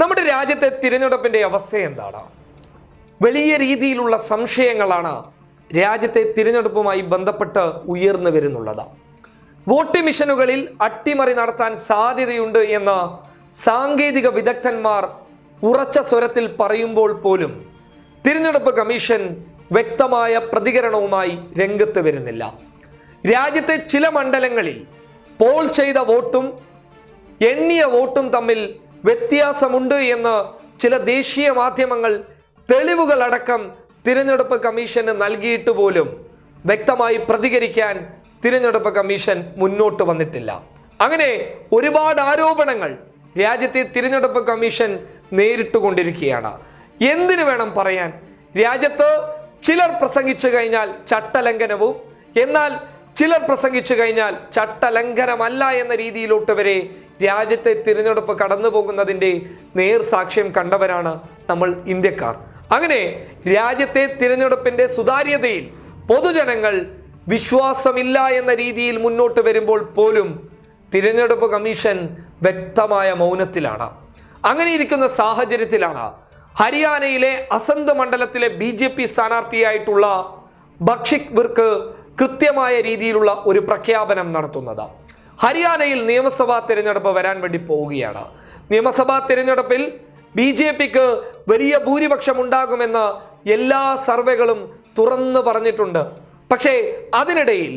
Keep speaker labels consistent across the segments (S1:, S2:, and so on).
S1: നമ്മുടെ രാജ്യത്തെ തിരഞ്ഞെടുപ്പിൻ്റെ അവസ്ഥ എന്താണ്? വലിയ രീതിയിലുള്ള സംശയങ്ങളാണ് രാജ്യത്തെ തിരഞ്ഞെടുപ്പുമായി ബന്ധപ്പെട്ട് ഉയർന്നു വരുന്നുള്ളത്. വോട്ട് മിഷനുകളിൽ അട്ടിമറി നടത്താൻ സാധ്യതയുണ്ട് എന്ന് സാങ്കേതിക വിദഗ്ധന്മാർ ഉറച്ച സ്വരത്തിൽ പറയുമ്പോൾ പോലും തിരഞ്ഞെടുപ്പ് കമ്മീഷൻ വ്യക്തമായ പ്രതികരണവുമായി രംഗത്ത് വരുന്നില്ല. രാജ്യത്തെ ചില മണ്ഡലങ്ങളിൽ പോൾ ചെയ്ത വോട്ടും എണ്ണിയ വോട്ടും തമ്മിൽ വ്യത്യാസമുണ്ട് എന്ന് ചില ദേശീയ മാധ്യമങ്ങൾ തെളിവുകളടക്കം തിരഞ്ഞെടുപ്പ് കമ്മീഷന് നൽകിയിട്ട് പോലും വ്യക്തമായി പ്രതികരിക്കാൻ തിരഞ്ഞെടുപ്പ് കമ്മീഷൻ മുന്നോട്ട് വന്നിട്ടില്ല. അങ്ങനെ ഒരുപാട് ആരോപണങ്ങൾ രാജ്യത്തെ തിരഞ്ഞെടുപ്പ് കമ്മീഷൻ നേരിട്ടുകൊണ്ടിരിക്കുകയാണ്. എന്തിനു വേണം പറയാൻ? രാജ്യത്ത് ചിലർ പ്രസംഗിച്ചു കഴിഞ്ഞാൽ ചട്ടലംഘനവും, എന്നാൽ ചിലർ പ്രസംഗിച്ചു കഴിഞ്ഞാൽ ചട്ടലംഘനമല്ല എന്ന രീതിയിലോട്ട് വരെ രാജ്യത്തെ തിരഞ്ഞെടുപ്പ് കടന്നു പോകുന്നതിൻ്റെ നേർസാക്ഷ്യം കണ്ടവരാണ് നമ്മൾ ഇന്ത്യക്കാർ. അങ്ങനെ രാജ്യത്തെ തിരഞ്ഞെടുപ്പിൻ്റെ സുതാര്യതയിൽ പൊതുജനങ്ങൾ വിശ്വാസമില്ല എന്ന രീതിയിൽ മുന്നോട്ട് വരുമ്പോൾ പോലും തിരഞ്ഞെടുപ്പ് കമ്മീഷൻ വ്യക്തമായ മൗനത്തിലാണ്. അങ്ങനെ ഇരിക്കുന്ന സാഹചര്യത്തിലാണ് ഹരിയാനയിലെ അസന്ത് മണ്ഡലത്തിലെ BJP സ്ഥാനാർത്ഥിയായിട്ടുള്ള ബക്ഷിക് വിർക്ക് കൃത്യമായ രീതിയിലുള്ള ഒരു പ്രഖ്യാപനം നടത്തുന്നത്. ഹരിയാനയിൽ നിയമസഭാ തിരഞ്ഞെടുപ്പ് വരാൻ വേണ്ടി പോവുകയാണ്. നിയമസഭാ തിരഞ്ഞെടുപ്പിൽ BJPക്ക് വലിയ ഭൂരിപക്ഷം ഉണ്ടാകുമെന്ന് എല്ലാ സർവേകളും തുറന്നു പറഞ്ഞിട്ടുണ്ട്. പക്ഷേ അതിനിടയിൽ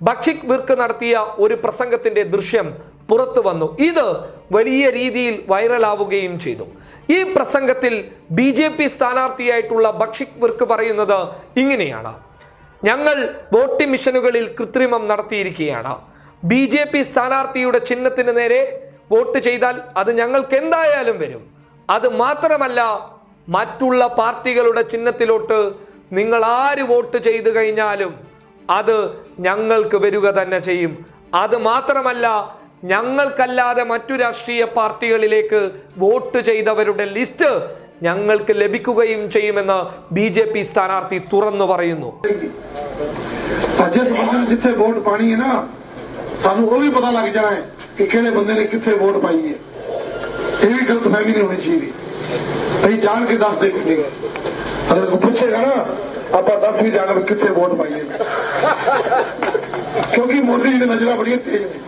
S1: ബക്ഷിക് വിർക്ക് നടത്തിയ ഒരു പ്രസംഗത്തിന്റെ ദൃശ്യം പുറത്തു വന്നു. ഇത് വലിയ രീതിയിൽ വൈറലാവുകയും ചെയ്തു. ഈ പ്രസംഗത്തിൽ BJP സ്ഥാനാർത്ഥിയായിട്ടുള്ള ബക്ഷിക് വിർക്ക് പറയുന്നത് ഇങ്ങനെയാണ്: ഞങ്ങൾ വോട്ടിംഗ് മിഷനുകളിൽ കൃത്രിമം നടത്തിയിരിക്കുകയാണ്. BJP സ്ഥാനാർത്ഥിയുടെ ചിഹ്നത്തിന് നേരെ വോട്ട് ചെയ്താൽ അത് ഞങ്ങൾക്ക് എന്തായാലും വരും. അത് മാത്രമല്ല, മറ്റുള്ള പാർട്ടികളുടെ ചിഹ്നത്തിലോട്ട് നിങ്ങൾ ആര് വോട്ട് ചെയ്തു കഴിഞ്ഞാലും അത് ഞങ്ങൾക്ക് വരിക തന്നെ ചെയ്യും. അത് മാത്രമല്ല, ഞങ്ങൾക്കല്ലാതെ മറ്റു രാഷ്ട്രീയ പാർട്ടികളിലേക്ക് വോട്ട് ചെയ്തവരുടെ ലിസ്റ്റ് ഞങ്ങൾക്ക് ലഭിക്കുകയും ചെയ്യുമെന്ന് BJP സ്ഥാനാർത്ഥി തുറന്നു പറയുന്നു.
S2: ਸਾਨੂੰ ਉਹ ਵੀ ਪਤਾ ਲੱਗ ਜਾਣਾ ਹੈ ਕਿ ਕਿਹੜੇ ਬੰਦੇ ਨੇ ਕਿੱਥੇ ਵੋਟ ਪਾਈ ਹੈ। ਇਹ ਵੀ ਗਲਤਫਹਿਮੀ ਨਹੀਂ ਹੋਣੀ ਚਾਹੀਦੀ। ਅਸੀਂ ਜਾਣ ਕੇ ਦੱਸ ਦੇ ਕੋਈ ਅਗਰ ਕੋਈ ਪੁੱਛੇਗਾ ਨਾ ਆਪਾਂ ਦੱਸ ਵੀ ਜਾਣਾ ਕਿੱਥੇ ਵੋਟ ਪਾਈ ਹੈ, ਕਿਉਂਕਿ ਮੋਦੀ ਜੀ ਦੀ ਨਜ਼ਰਾਂ ਬੜੀਆਂ ਤੇਜ਼ ਨੇ,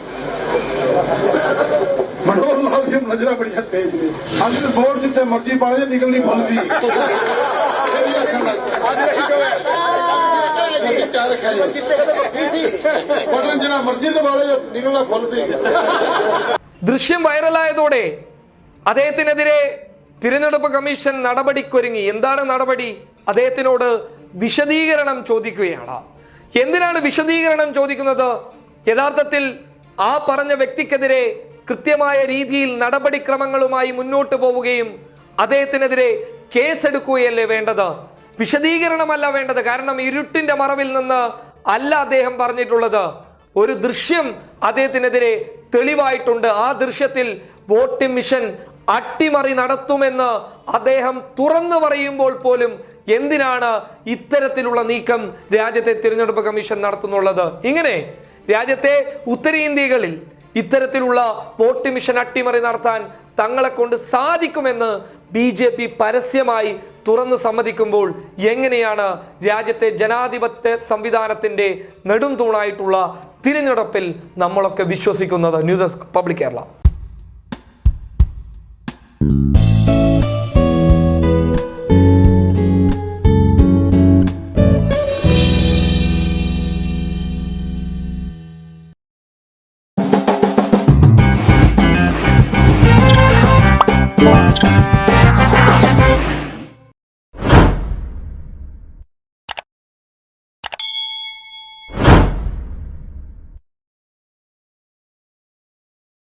S2: ਮਨੋਹਰ ਲਾਲ ਦੀ ਨਜ਼ਰਾਂ ਬੜੀਆਂ ਤੇਜ਼ ਨੇ। ਅੱਜ ਵੋਟ ਜਿੱਥੇ ਮਰਜ਼ੀ ਪਾ ਲੈ ਨਿਕਲਣੀ ਬੰਦ ਦੀ।
S1: ദൃശ്യം വൈറലായതോടെ അദ്ദേഹത്തിനെതിരെ തിരഞ്ഞെടുപ്പ് കമ്മീഷൻ നടപടിക്കൊരുങ്ങി. എന്താണ് നടപടി? അദ്ദേഹത്തിനോട് വിശദീകരണം ചോദിക്കുകയാണ്. എന്തിനാണ് വിശദീകരണം ചോദിക്കുന്നത്? യഥാർത്ഥത്തിൽ ആ പറഞ്ഞ വ്യക്തിക്കെതിരെ കൃത്യമായ രീതിയിൽ നടപടിക്രമങ്ങളുമായി മുന്നോട്ട് പോവുകയും അദ്ദേഹത്തിനെതിരെ കേസെടുക്കുകയല്ലേ വേണ്ടത്, വിശദീകരണമല്ല വേണ്ടത്. കാരണം ഇരുട്ടിന്റെ മറവിൽ നിന്ന് അല്ല അദ്ദേഹം പറഞ്ഞിട്ടുള്ളത്. ഒരു ദൃശ്യം അദ്ദേഹത്തിനെതിരെ തെളിവായിട്ടുണ്ട്. ആ ദൃശ്യത്തിൽ വോട്ടിംഗ് മിഷൻ അട്ടിമറി നടത്തുമെന്ന് അദ്ദേഹം തുറന്നു പറയുമ്പോൾ പോലും എന്തിനാണ് ഇത്തരത്തിലുള്ള നീക്കം രാജ്യത്തെ തിരഞ്ഞെടുപ്പ് കമ്മീഷൻ നടത്തുന്നുള്ളത്? ഇങ്ങനെ രാജ്യത്തെ ഉത്തരേന്ത്യകളിൽ ഇത്തരത്തിലുള്ള വോട്ടിംഗ് മിഷൻ അട്ടിമറി നടത്താൻ തങ്ങളെ കൊണ്ട് സാധിക്കുമെന്ന് BJP പരസ്യമായി തുറന്ന് സമ്മതിക്കുമ്പോൾ എങ്ങനെയാണ് രാജ്യത്തെ ജനാധിപത്യ സംവിധാനത്തിൻ്റെ നെടും തൂണായിട്ടുള്ള തിരഞ്ഞെടുപ്പിൽ നമ്മളൊക്കെ വിശ്വസിക്കുന്നത്? News desk public Kerala.